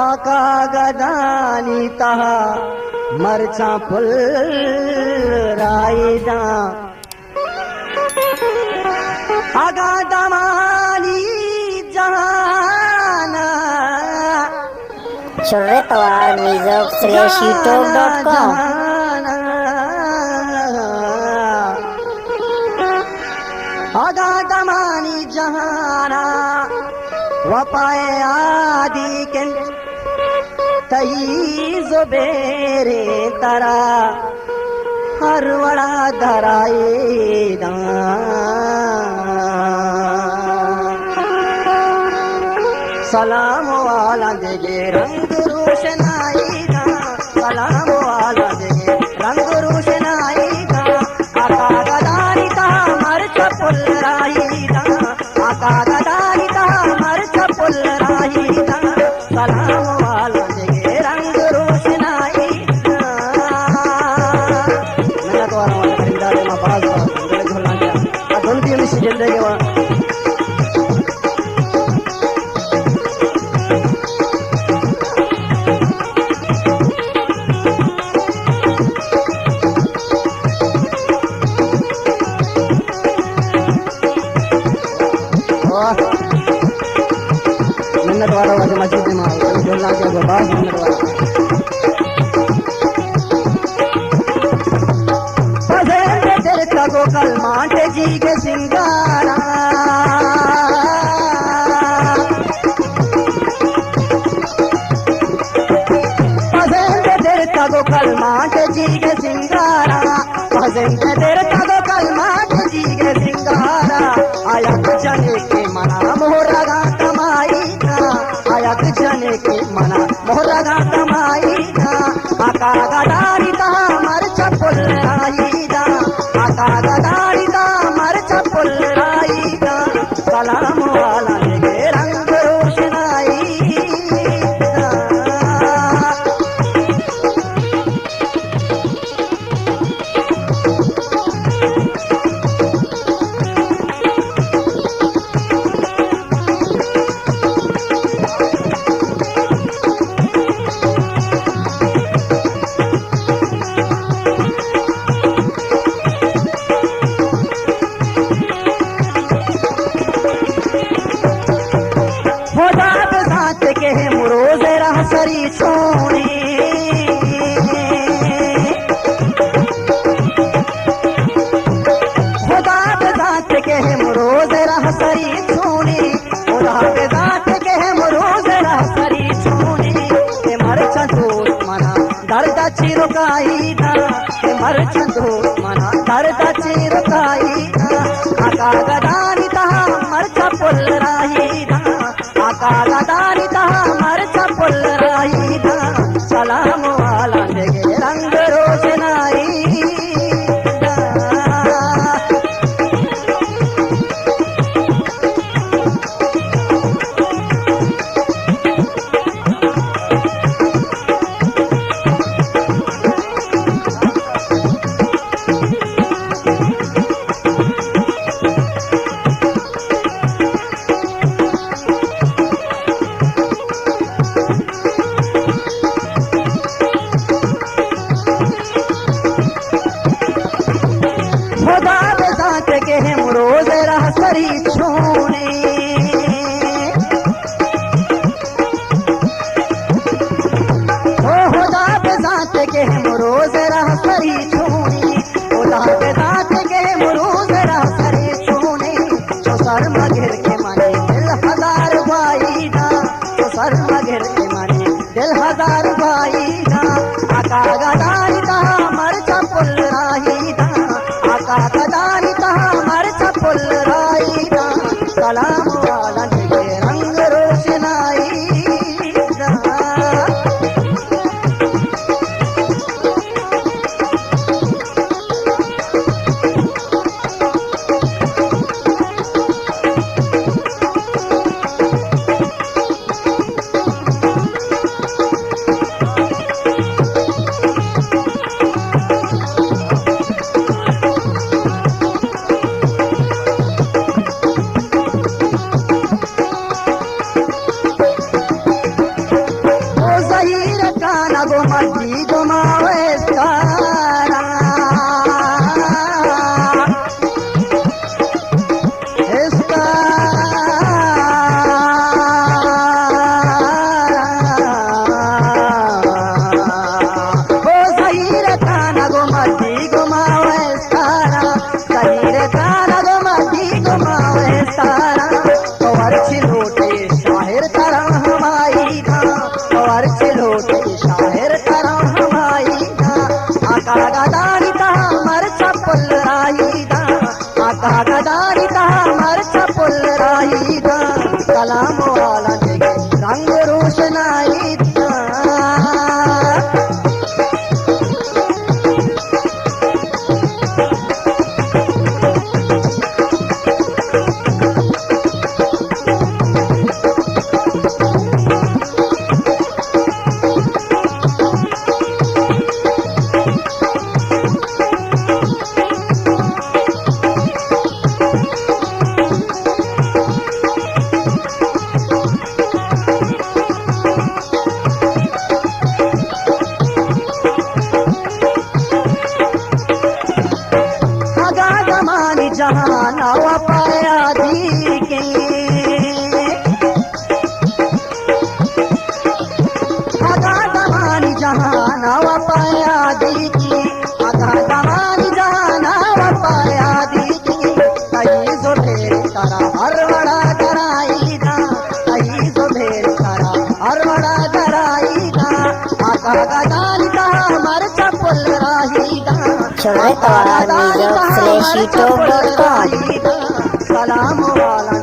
आका गदानी तहा मरचा फुल रायदा आगा दमानी जहाना Shurretwar music/youtube.com आगा दमानी जहाना वपाए आदि के तई जुबेरे तरा हर वड़ा धराए सलाम वाला देगे रंग रोशनाई का सलाम वाला देगे रंग रोशनाई का आका गदानी ता मर्च पुल राही दा आका गदानी ता मर्च पुल राही दा सलाम वाला देगे रंग रोशनाई का मैं तो वाला खरीदार में बड़ा गले झोलना क्या धुन भी मिस जिंदगी वा मिन्नत वाला वाले मस्जिद में आओ झोलना के बाद मिन्नत वाला पसंद तेरे को कल मांटे जी के सिंगारा पसंद तेरे को कल मांटे जी के सिंगारा पसंद तेरे को कल मांटे जी के सिंगारा आया जने के मना मोहरा गा कमाई का आया जने के मना मोहरा गा कमाई का आका गदानी ता मर्च पुल राई दा आका गदानी ता मर्च पुल राई दा सलाम वाला देगे रंग रोशनाई दा के मुरोज रह सरी सोने खुदा पे दात के मुरोज रह सरी सोने खुदा पे दात के मुरोज रह सरी सोने के मर चंदो मना दर्द चिरुकाई ना के मर चंदो मना दर्द चिरुकाई ना आका गदानी ता मर्च पुल राही ना आका गदानी ता मर्च पुल राही दा सलाम वाला देगे रंग रोशनाई दा खुदा बेसात के हम रोज रह सरी छोने ओ खुदा बेसात के हम रोज रह सरी छोने खुदा बेसात के हम रोज रह सरी छोने जो सर मगर के माने दिल हजार भाई ना जो सर मगर के माने दिल हजार भाई ना आका गदानी ता मर्च पुल राही दा आका गदानी ता मर्च पुल राही दा सलाम वाला देगे रंग रोशनाई दा Chole Tawar Music /YouTube.com सलाम वाला